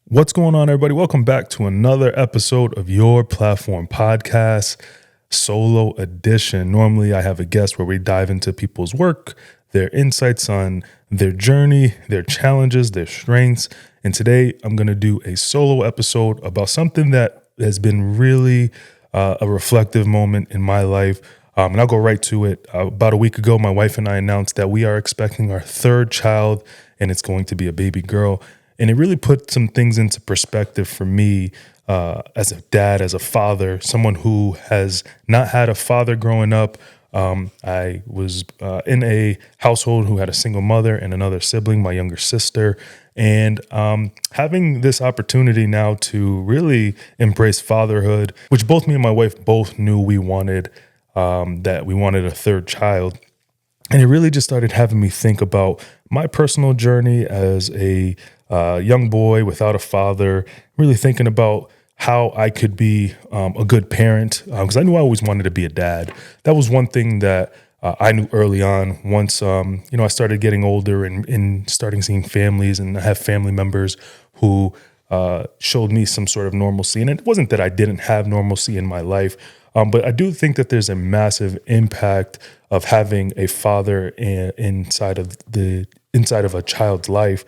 What's going on, everybody? Welcome back to another episode of Your Platform Podcast, Solo Edition. Normally, I have a guest where we dive into people's work, their insights on their journey, their challenges, their strengths. And today, I'm going to do a solo episode about something that has been really a reflective moment in my life. And I'll go right to it. About a week ago, my wife and I announced that we are expecting our third child, and it's going to be a baby girl. And it really put some things into perspective for me as a dad, as a father, someone who has not had a father growing up. I was in a household who had a single mother and another sibling, my younger sister. And having this opportunity now to really embrace fatherhood, which both me and my wife both knew we wanted, that we wanted a third child. And it really just started having me think about my personal journey as a young boy without a father, really thinking about how I could be a good parent, because I knew I always wanted to be a dad. That was one thing that I knew early on. Once I started getting older and starting seeing families, and I have family members who showed me some sort of normalcy. And it wasn't that I didn't have normalcy in my life, but I do think that there's a massive impact of having a father inside of a child's life.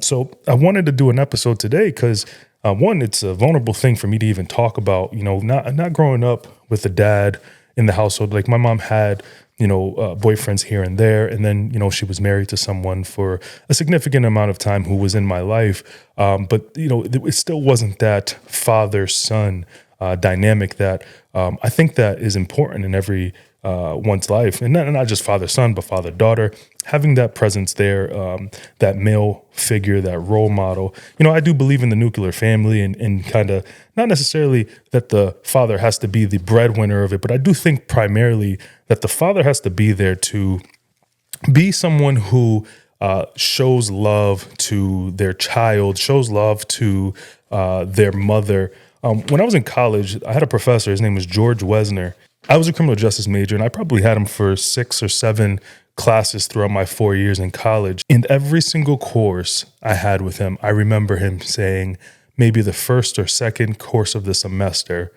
So I wanted to do an episode today because one, it's a vulnerable thing for me to even talk about. Not growing up with a dad in the household. Like my mom had boyfriends here and there, and then she was married to someone for a significant amount of time who was in my life. But it still wasn't that father-son dynamic that I think that is important in every one's life, and not just father-son, but father-daughter, having that presence there, that male figure, that role model. I do believe in the nuclear family and kind of not necessarily that the father has to be the breadwinner of it, but I do think primarily that the father has to be there to be someone who shows love to their child, shows love to their mother. When I was in college, I had a professor, his name was George Wesner. I was a criminal justice major, and I probably had him for 6 or 7 classes throughout my 4 years in college. In every single course I had with him, I remember him saying, maybe the first or second course of the semester,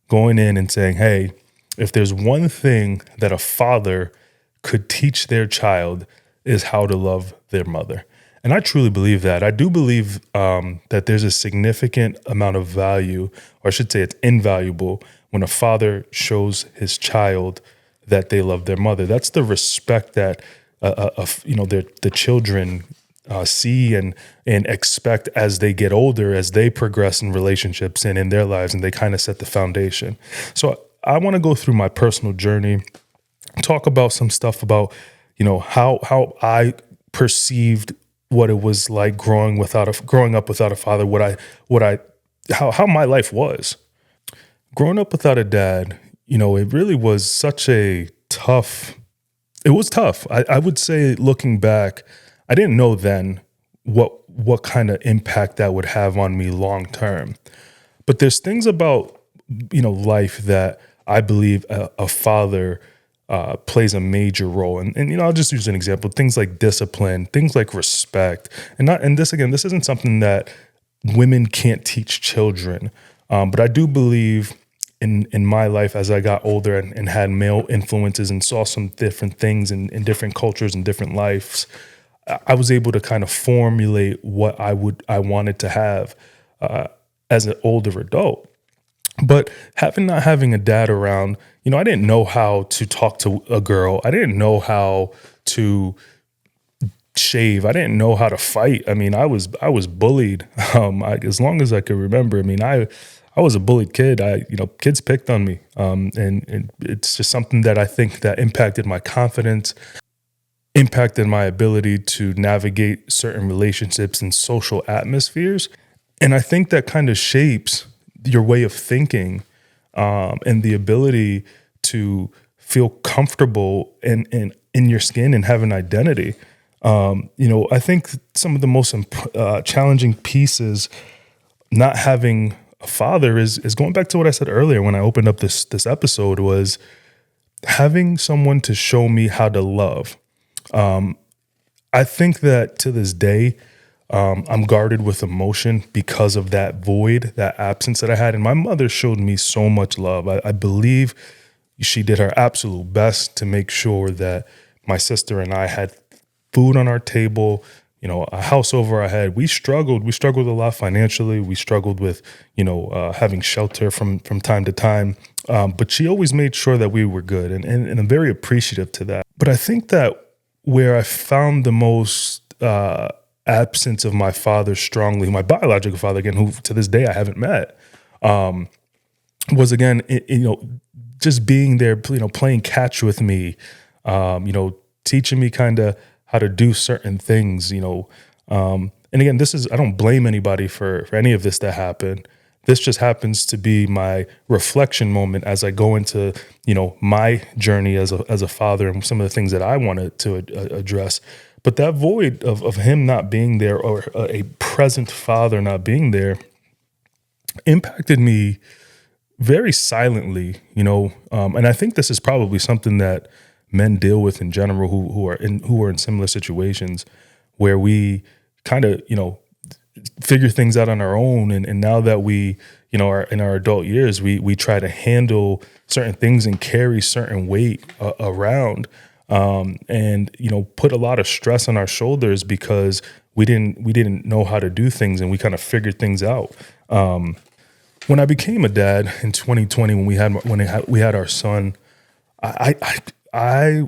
going in and saying, hey, if there's one thing that a father could teach their child is how to love their mother. And I truly believe that. I do believe that there's a significant amount of value, or I should say it's invaluable, when a father shows his child that they love their mother. That's the respect that the children see and expect as they get older, as they progress in relationships and in their lives, and they kind of set the foundation. So I want to go through my personal journey, talk about some stuff about how I perceived what it was like growing up without a father, how my life was. Growing up without a dad, it really was it was tough. I would say, looking back, I didn't know then what kind of impact that would have on me long term. But there's things about, life that I believe a father plays a major role. And I'll just use an example, things like discipline, things like respect. This isn't something that women can't teach children. But I do believe in my life, as I got older and had male influences and saw some different things in different cultures and different lives, I was able to kind of formulate what I wanted to have as an older adult. But not having a dad around, I didn't know how to talk to a girl. I didn't know how to shave. I didn't know how to fight. I mean, I was bullied. As long as I could remember. I mean, I was a bullied kid. Kids picked on me. And it's just something that I think that impacted my confidence, impacted my ability to navigate certain relationships and social atmospheres. And I think that kind of shapes your way of thinking, and the ability to feel comfortable in your skin and have an identity. I think some of the most challenging pieces not having a father is going back to what I said earlier when I opened up this episode, was having someone to show me how to love. I think that to this day, I'm guarded with emotion because of that void, that absence that I had. And my mother showed me so much love. I believe she did her absolute best to make sure that my sister and I had food on our table, a house over our head. We struggled. We struggled a lot financially. We struggled with, having shelter from time to time. But she always made sure that we were good. And I'm very appreciative to that. But I think that where I found the most absence of my father strongly, my biological father, again, who to this day I haven't met, was again, just being there, playing catch with me, teaching me kind of how to do certain things, and again, I don't blame anybody for any of this that happened. This just happens to be my reflection moment as I go into, my journey as a father and some of the things that I wanted to address. But that void of him not being there, or a present father not being there, impacted me very silently, and I think this is probably something that men deal with in general who are in similar situations, where we kind of, figure things out on our own. And now that we, are in our adult years, we try to handle certain things and carry certain weight around, and, put a lot of stress on our shoulders because we didn't know how to do things, and we kind of figured things out. When I became a dad in 2020, when we had our son, I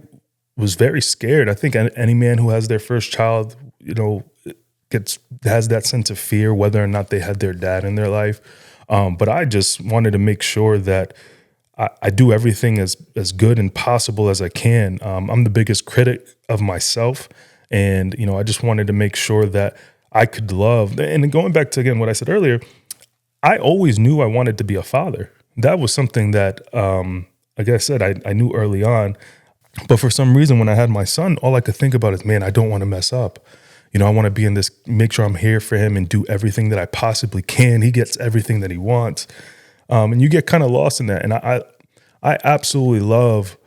was very scared. I think any man who has their first child, has that sense of fear, whether or not they had their dad in their life. But I just wanted to make sure that I do everything as good and possible as I can. I'm the biggest critic of myself, and I just wanted to make sure that I could love. And going back to again what I said earlier, I always knew I wanted to be a father. That was something that, like I said, I knew early on. But for some reason, when I had my son, all I could think about is, man, I don't want to mess up. I want to be in this, make sure I'm here for him and do everything that I possibly can. He gets everything that he wants. And you get kind of lost in that. And I absolutely love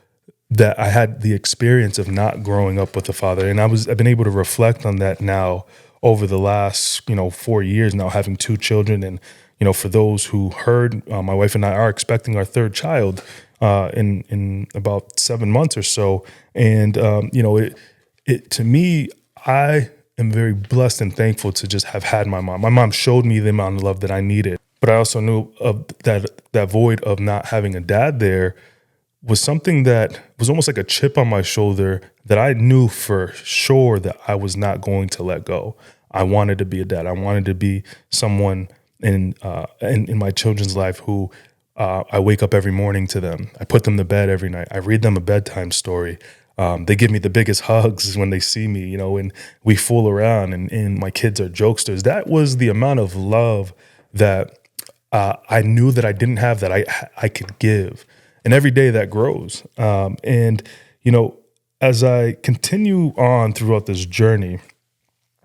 that I had the experience of not growing up with a father. And I've been able to reflect on that now over the last, 4 years now, having two children. And, for those who heard, my wife and I are expecting our third child in about 7 months or so. And, it to me, I am very blessed and thankful to just have had my mom. My mom showed me the amount of love that I needed, but I also knew of that void of not having a dad there was something that was almost like a chip on my shoulder that I knew for sure that I was not going to let go. I wanted to be a dad. I wanted to be someone in my children's life who I wake up every morning to them. I put them to bed every night. I read them a bedtime story. They give me the biggest hugs when they see me, and we fool around, and my kids are jokesters. That was the amount of love that I knew that I didn't have, that I could give. And every day that grows. And, as I continue on throughout this journey,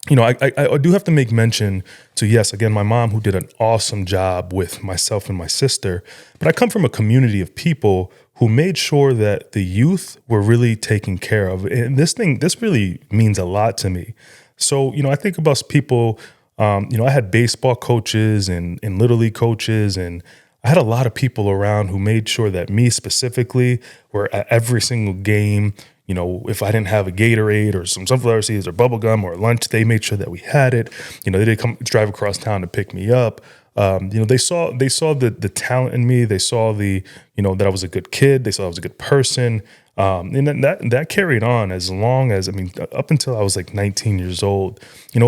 I do have to make mention to, yes, again, my mom, who did an awesome job with myself and my sister, but I come from a community of people who made sure that the youth were really taken care of. And this really means a lot to me. So, I think about people, I had baseball coaches and Little League coaches, and I had a lot of people around who made sure that me specifically were at every single game. If I didn't have a Gatorade or some sunflower seeds or bubble gum or lunch, they made sure that we had it. They did come drive across town to pick me up. They saw the talent in me. They saw that I was a good kid. They saw I was a good person. And then that carried on as long as, up until I was like 19 years old.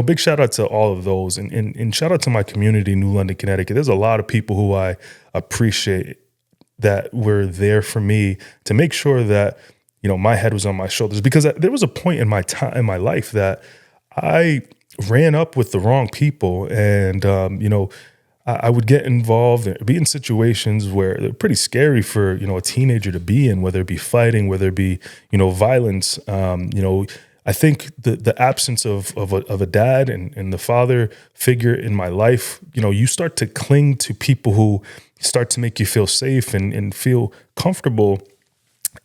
Big shout out to all of those, and shout out to my community, New London, Connecticut. There's a lot of people who I appreciate that were there for me to make sure that, my head was on my shoulders, because there was a point in my life that I ran up with the wrong people, and I would get involved and be in situations where they're pretty scary for a teenager to be in, whether it be fighting, whether it be violence. I think the absence of a dad and the father figure in my life, you start to cling to people who start to make you feel safe and feel comfortable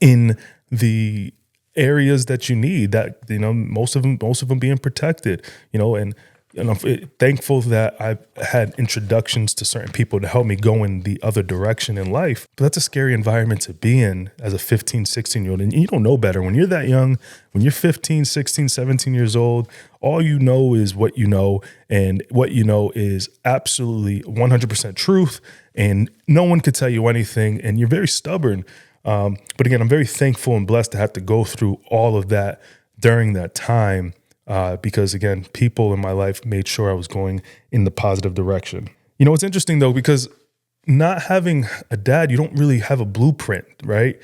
in the areas that you need, that most of them being protected, and and I'm thankful that I've had introductions to certain people to help me go in the other direction in life. But that's a scary environment to be in as a 15, 16-year-old. And you don't know better. When you're that young, when you're 15, 16, 17 years old, all you know is what you know. And what you know is absolutely 100% truth. And no one could tell you anything. And you're very stubborn. But again, I'm very thankful and blessed to have to go through all of that during that time. Because again, people in my life made sure I was going in the positive direction. You know, it's interesting though, because not having a dad, you don't really have a blueprint, right?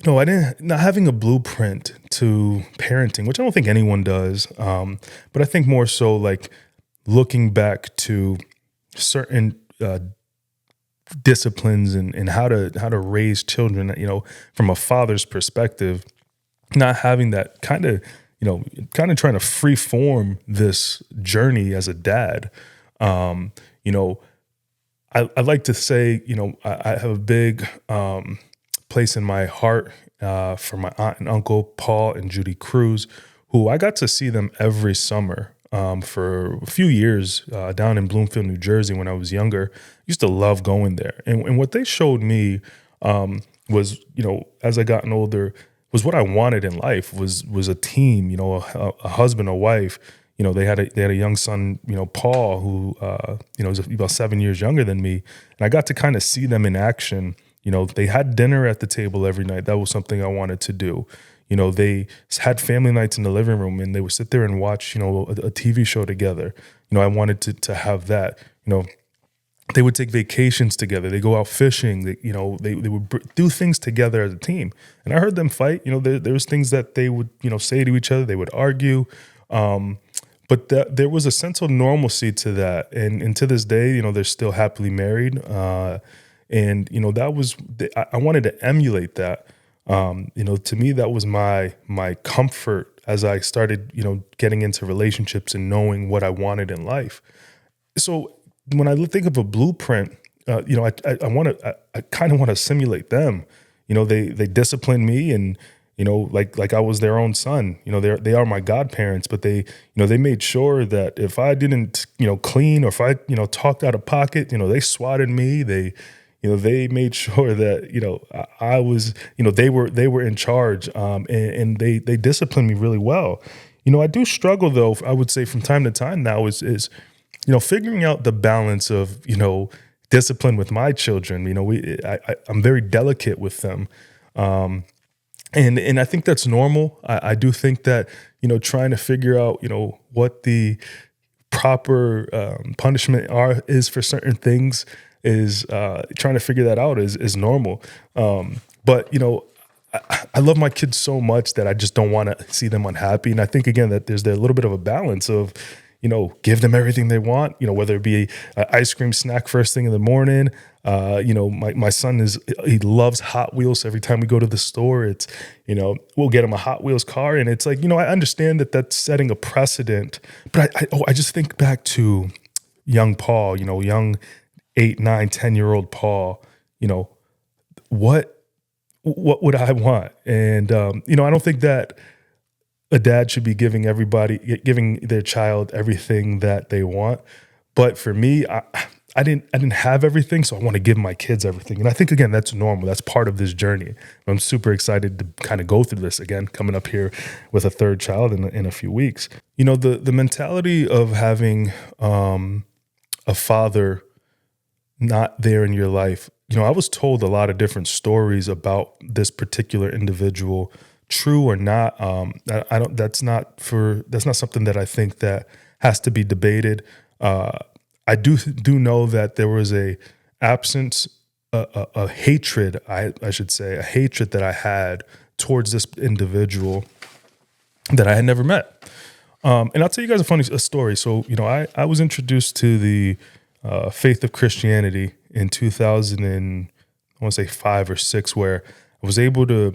You know, not having a blueprint to parenting, which I don't think anyone does. But I think more so like looking back to certain, disciplines and how to raise children, you know, from a father's perspective, not having that kind of trying to free form this journey as a dad. You know, I like to say, you know, I have a big place in my heart for my aunt and uncle, Paul and Judy Cruz, who I got to see them every summer for a few years down in Bloomfield, New Jersey when I was younger. I used to love going there. And what they showed me was, you know, as I gotten older, was what I wanted in life was a team, you know, a husband, a wife. You know, they had a young son, you know, Paul, who you know, was about 7 years younger than me, and I got to kind of see them in action. You know, they had dinner at the table every night. That was something I wanted to do. You know, they had family nights in the living room, and they would sit there and watch, you know, a TV show together. You know, I wanted to have that. You know, they would take vacations together. They go out fishing. They would do things together as a team. And I heard them fight. You know, there was things that they would, you know, say to each other. They would argue. But there was a sense of normalcy to that. And to this day, you know, they're still happily married. And, you know, I wanted to emulate that. You know, to me, that was my comfort as I started, you know, getting into relationships and knowing what I wanted in life. So when I think of a blueprint, you know, I kind of want to simulate them. You know, they discipline me, and you know, like I was their own son. You know, they are my godparents, but they, you know, they made sure that if I didn't, you know, clean, or if I, you know, talked out of pocket, you know, they swatted me. They made sure that, you know, I was, you know, they were in charge, and they disciplined me really well. You know, I do struggle though, I would say from time to time now is you know, figuring out the balance of, you know, discipline with my children. You know, I'm very delicate with them. And I think that's normal. I do think that, you know, trying to figure out, you know, what the proper punishment is for certain things is trying to figure that out is normal. But, you know, I love my kids so much that I just don't want to see them unhappy. And I think, again, that there's a little bit of a balance of, you know, give them everything they want, you know, whether it be an ice cream snack first thing in the morning. You know, my son he loves Hot Wheels. So every time we go to the store, it's, you know, we'll get him a Hot Wheels car. And it's like, you know, I understand that that's setting a precedent, but I just think back to young Paul, you know, young 8, 9, 10-year-old Paul, you know, what would I want? And, you know, I don't think that a dad should be giving their child everything that they want. But for me, I didn't have everything, so I want to give my kids everything. And I think, again, that's normal. That's part of this journey. I'm super excited to kind of go through this again, coming up here with a third child in a few weeks. You know, the mentality of having a father not there in your life. You know, I was told a lot of different stories about this particular individual, true or not. I don't. That's not something that I think that has to be debated. I do know that there was a absence, a hatred. I should say a hatred that I had towards this individual that I had never met. And I'll tell you guys a story. So, you know, I was introduced to the faith of Christianity in 2000 and I want to say 5 or 6, where I was able to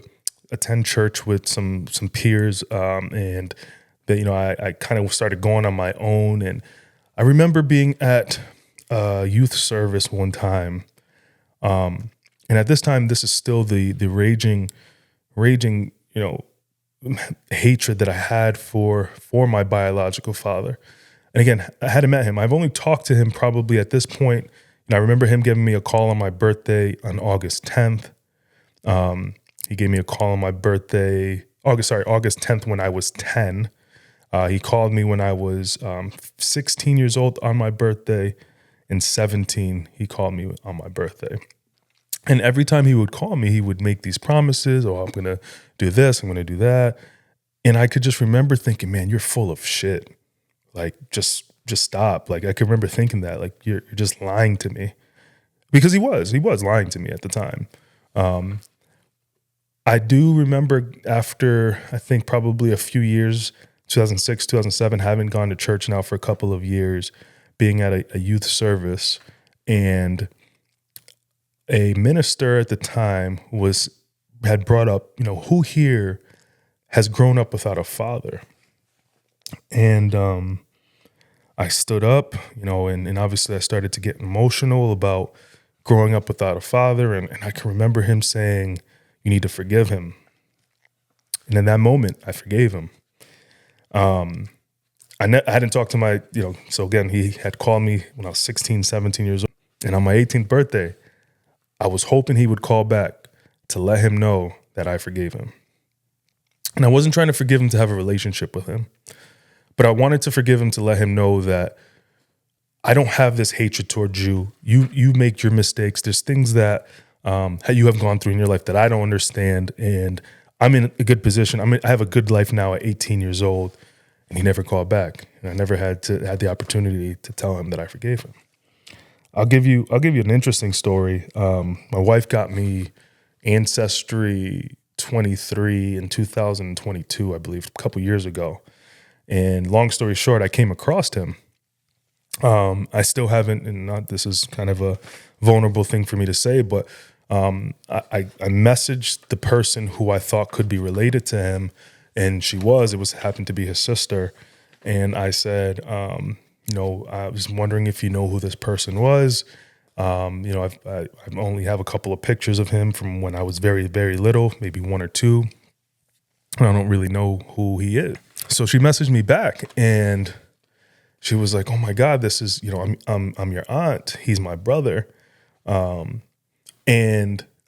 attend church with some peers, and that, you know, I kind of started going on my own. And I remember being at a youth service one time, and at this time, this is still the raging, you know, hatred that I had for my biological father. And again, I hadn't met him. I've only talked to him probably at this point. And I remember him giving me a call on my birthday on August 10th. He gave me a call on my birthday, August 10th when I was 10. He called me when I was 16 years old on my birthday, and 17, he called me on my birthday. And every time he would call me, he would make these promises. Oh, I'm going to do this. I'm going to do that. And I could just remember thinking, man, you're full of shit. Like, just stop. Like, I could remember thinking that, like, you're just lying to me. Because he was lying to me at the time. I do remember after, I think probably a few years, 2006, 2007, having gone to church now for a couple of years, being at a youth service, and a minister at the time had brought up, who here has grown up without a father? And I stood up, and obviously I started to get emotional about growing up without a father. And I can remember him saying, you need to forgive him. And in that moment, I forgave him. I hadn't talked to my, so again, he had called me when I was 16, 17 years old. And on my 18th birthday, I was hoping he would call back to let him know that I forgave him. And I wasn't trying to forgive him to have a relationship with him, but I wanted to forgive him to let him know that I don't have this hatred towards you. You make your mistakes. There's things that you have gone through in your life that I don't understand. And I'm in a good position. I have a good life now at 18 years old. And he never called back. And I never had the opportunity to tell him that I forgave him. I'll give you an interesting story. My wife got me Ancestry 23 in 2022, I believe, a couple years ago. And long story short, I came across him. I still haven't, and this is kind of a vulnerable thing for me to say, but I messaged the person who I thought could be related to him, and it happened to be his sister. And I said, I was wondering if you know who this person was. I only have a couple of pictures of him from when I was very, very little, maybe one or two. I don't really know who he is. So she messaged me back, and she was like, "Oh my God, this is, I'm your aunt. He's my brother." And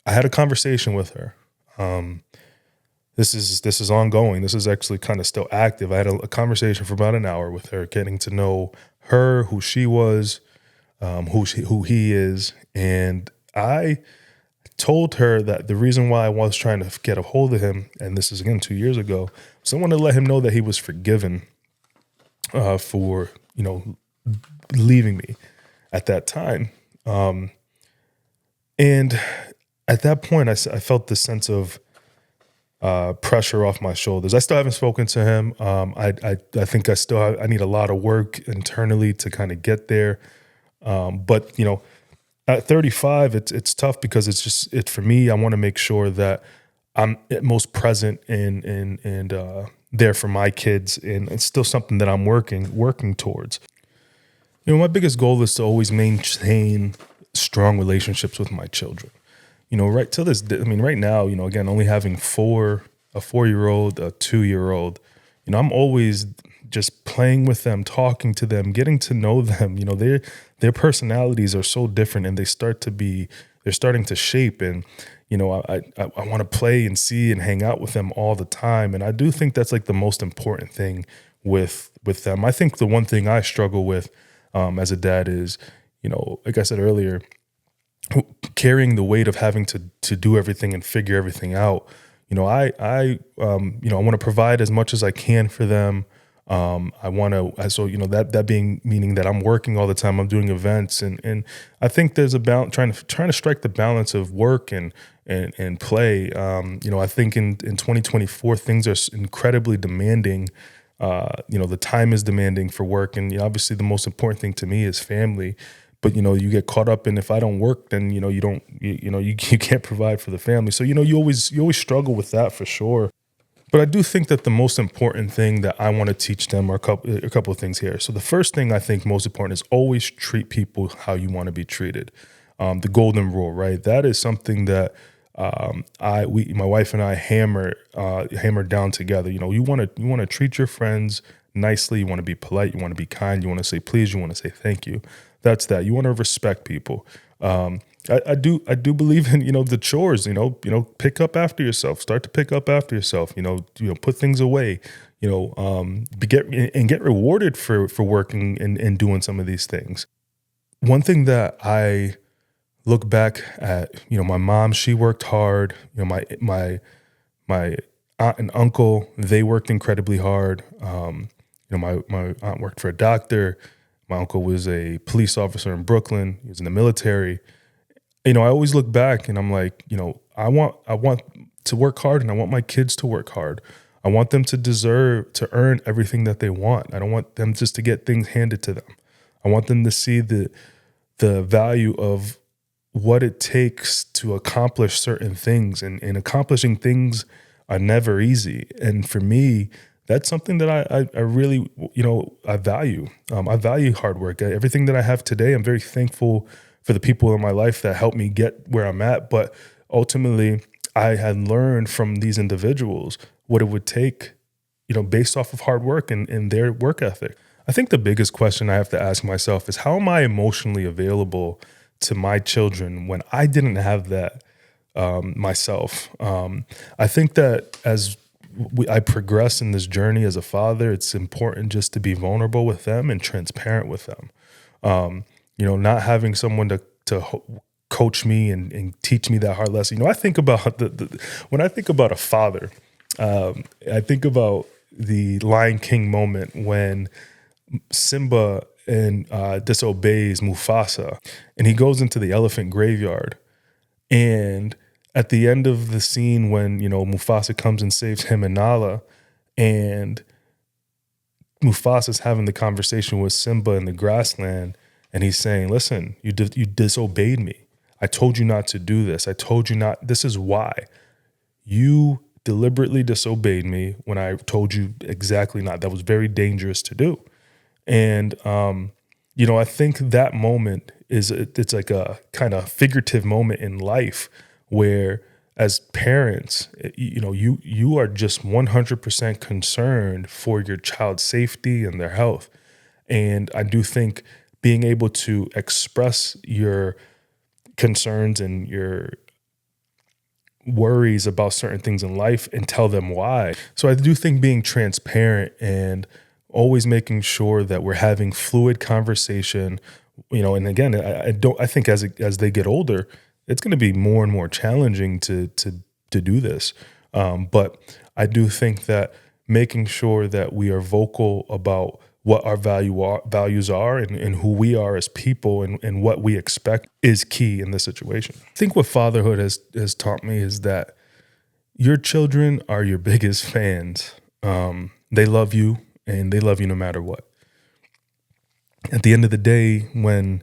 I had a conversation with her. This is ongoing. This is actually kind of still active. I had a conversation for about an hour with her, getting to know her, who she was, who he is. And I told her that the reason why I was trying to get a hold of him, and this is again 2 years ago, was I wanted to let him know that he was forgiven for, leaving me at that time. And at that point, I felt this sense of pressure off my shoulders. I still haven't spoken to him. I think I need a lot of work internally to kind of get there. But at 35, it's tough because for me, I want to make sure that I'm at most present and there for my kids. And it's still something that I'm working towards. My biggest goal is to always maintain strong relationships with my children. Right till this, right now, again, only having a 4-year-old, a 2-year-old, I'm always just playing with them, talking to them, getting to know them. Their personalities are so different, and they're starting to shape. And, I want to play and see and hang out with them all the time. And I do think that's like the most important thing with them. I think the one thing I struggle with as a dad is, like I said earlier, carrying the weight of having to do everything and figure everything out. I want to provide as much as I can for them. I want to, so, that being meaning that I'm working all the time, I'm doing events, and I think there's a balance, trying to strike the balance of work and play. I think in 2024, things are incredibly demanding. The time is demanding for work, and obviously the most important thing to me is family. But, you get caught up in, if I don't work, then, you can't provide for the family. So, you always struggle with that for sure. But I do think that the most important thing that I want to teach them are a couple of things here. So the first thing I think most important is always treat people how you want to be treated. The golden rule, right? That is something that my wife and I hammer down together. You want to treat your friends nicely. You want to be polite. You want to be kind. You want to say please. You want to say thank you. That's that. You want to respect people. I do believe in, the chores, pick up after yourself, start to pick up after yourself, put things away, get rewarded for working and doing some of these things. One thing that I look back at, my mom, she worked hard, my aunt and uncle, they worked incredibly hard. My aunt worked for a doctor. My uncle was a police officer in Brooklyn. He was in the military. I always look back and I'm like, I want to work hard, and I want my kids to work hard. I want them to earn everything that they want. I don't want them just to get things handed to them. I want them to see the value of what it takes to accomplish certain things, and accomplishing things are never easy. And for me, that's something that I really, I value. I value hard work. Everything that I have today, I'm very thankful for the people in my life that helped me get where I'm at. But ultimately, I had learned from these individuals what it would take, based off of hard work and their work ethic. I think the biggest question I have to ask myself is, how am I emotionally available to my children when I didn't have that myself? I think that as I progress in this journey as a father, it's important just to be vulnerable with them and transparent with them. Not having someone to coach me and teach me that hard lesson. I think about when I think about a father, I think about the Lion King moment when Simba disobeys Mufasa, and he goes into the elephant graveyard. And at the end of the scene, when Mufasa comes and saves him and Nala, and Mufasa's having the conversation with Simba in the grassland, and he's saying, "Listen, you disobeyed me. I told you not to do this. I told you not. This is why you deliberately disobeyed me when I told you exactly not. That was very dangerous to do." And I think that moment it's like a kind of figurative moment in life where, as parents, you are just 100% concerned for your child's safety and their health. And I do think being able to express your concerns and your worries about certain things in life and tell them why. So I do think being transparent and always making sure that we're having fluid conversation, and again, I think as they get older, it's going to be more and more challenging to do this. But I do think that making sure that we are vocal about what our values are and who we are as people and what we expect is key in this situation. I think what fatherhood has taught me is that your children are your biggest fans. They love you, and they love you no matter what. At the end of the day, when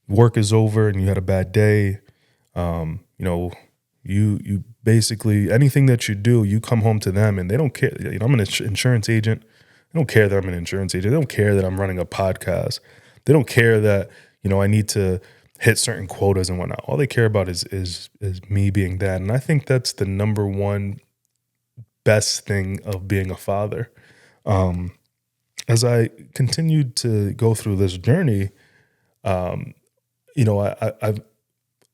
work is over and you had a bad day, you basically, anything that you do, you come home to them and they don't care. I'm an insurance agent. They don't care that I'm an insurance agent. They don't care that I'm running a podcast. They don't care that, I need to hit certain quotas and whatnot. All they care about is me being dad. And I think that's the number one best thing of being a father. As I continued to go through this journey, I've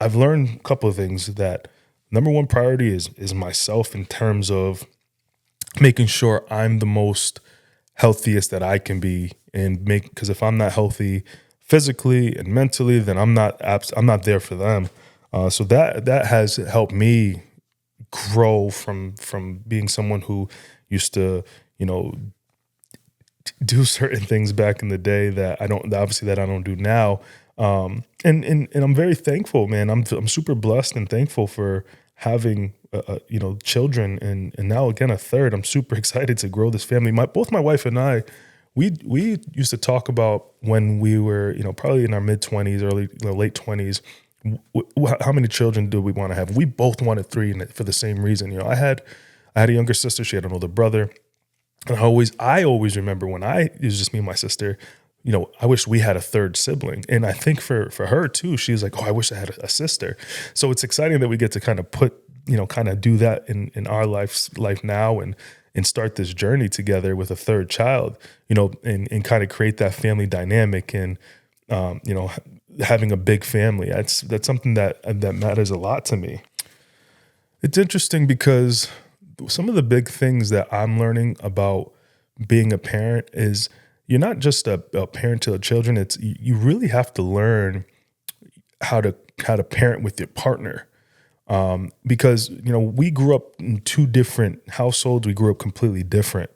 learned a couple of things. That number one priority is myself, in terms of making sure I'm the most healthiest that I can be, because if I'm not healthy physically and mentally, then I'm not there for them. So that has helped me grow from being someone who used to, do certain things back in the day that I don't do now. And I'm very thankful, man. I'm super blessed and thankful for having children, and now again a third. I'm super excited to grow this family. Both my wife and I, we used to talk about when we were probably in our mid-20s, early late 20s, how many children do we want to have? We both wanted 3, and for the same reason. I had a younger sister. She had an older brother. And I always remember when it was just me and my sister, I wish we had a third sibling. And I think for her too, she was like, "Oh, I wish I had a sister." So it's exciting that we get to kind of do that in our life now, and and start this journey together with a third child, and kind of create that family dynamic and, having a big family. That's something that matters a lot to me. It's interesting because some of the big things that I'm learning about being a parent is you're not just a parent to the children. It's you really have to learn how to parent with your partner. Because we grew up in two different households. We grew up completely different.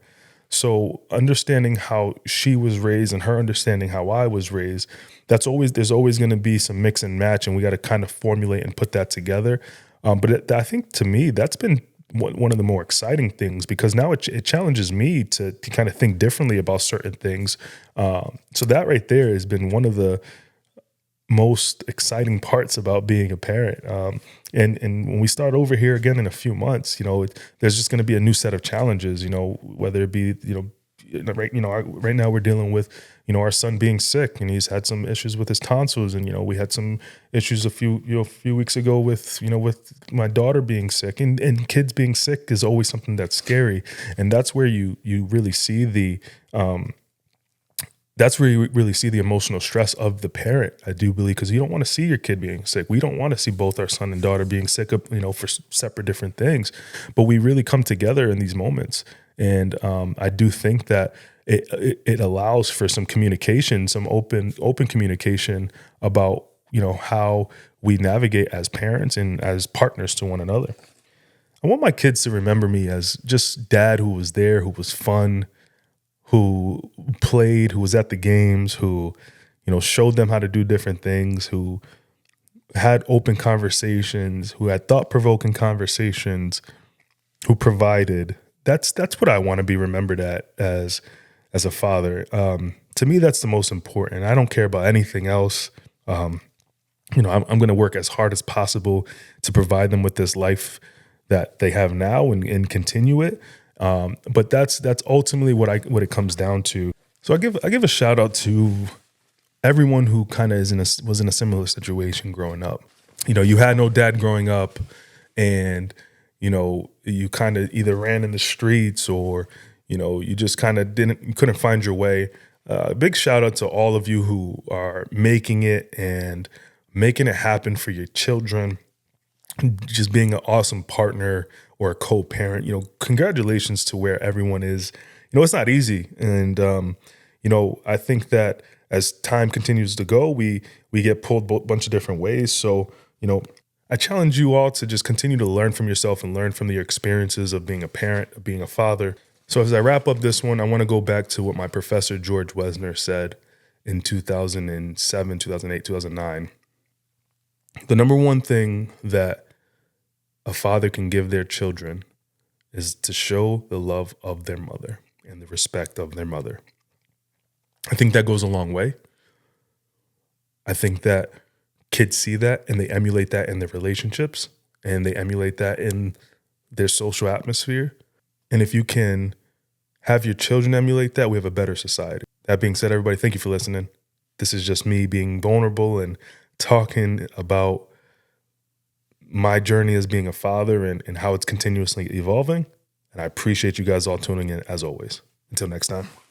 So understanding how she was raised and her understanding how I was raised, there's always going to be some mix and match, and we got to kind of formulate and put that together. I think to me that's been one of the more exciting things, because now it challenges me to kind of think differently about certain things. So that right there has been one of the most exciting parts about being a parent. And when we start over here again in a few months, there's just going to be a new set of challenges, whether it be, right now we're dealing with, our son being sick, and he's had some issues with his tonsils. And, we had some issues a few weeks ago with my daughter being sick, and kids being sick is always something that's scary. And that's where you really see the emotional stress of the parent, I do believe, because you don't want to see your kid being sick. We don't want to see both our son and daughter being sick, for separate different things. But we really come together in these moments. And I do think that it allows for some communication, some open communication about, how we navigate as parents and as partners to one another. I want my kids to remember me as just dad who was there, who was fun, who played, who was at the games, who, showed them how to do different things, who had open conversations, who had thought-provoking conversations, who provided. That's what I want to be remembered as a father. To me, that's the most important. I don't care about anything else. I'm going to work as hard as possible to provide them with this life that they have now and continue it. But that's ultimately what it comes down to. So I give a shout out to everyone who kind of was in a similar situation growing up. You had no dad growing up, and you kind of either ran in the streets or you just kind of couldn't find your way. Big shout out to all of you who are making it and making it happen for your children, just being an awesome partner or a co-parent. Congratulations to where everyone is. It's not easy. And, I think that as time continues to go, we get pulled a bunch of different ways. So, I challenge you all to just continue to learn from yourself and learn from your experiences of being a parent, of being a father. So as I wrap up this one, I want to go back to what my professor, George Wesner, said in 2007, 2008, 2009. The number one thing that a father can give their children is to show the love of their mother and the respect of their mother. I think that goes a long way. I think that kids see that and they emulate that in their relationships, and they emulate that in their social atmosphere. And if you can have your children emulate that, we have a better society. That being said, everybody, thank you for listening. This is just me being vulnerable and talking about my journey as being a father and how it's continuously evolving. And I appreciate you guys all tuning in as always. Until next time.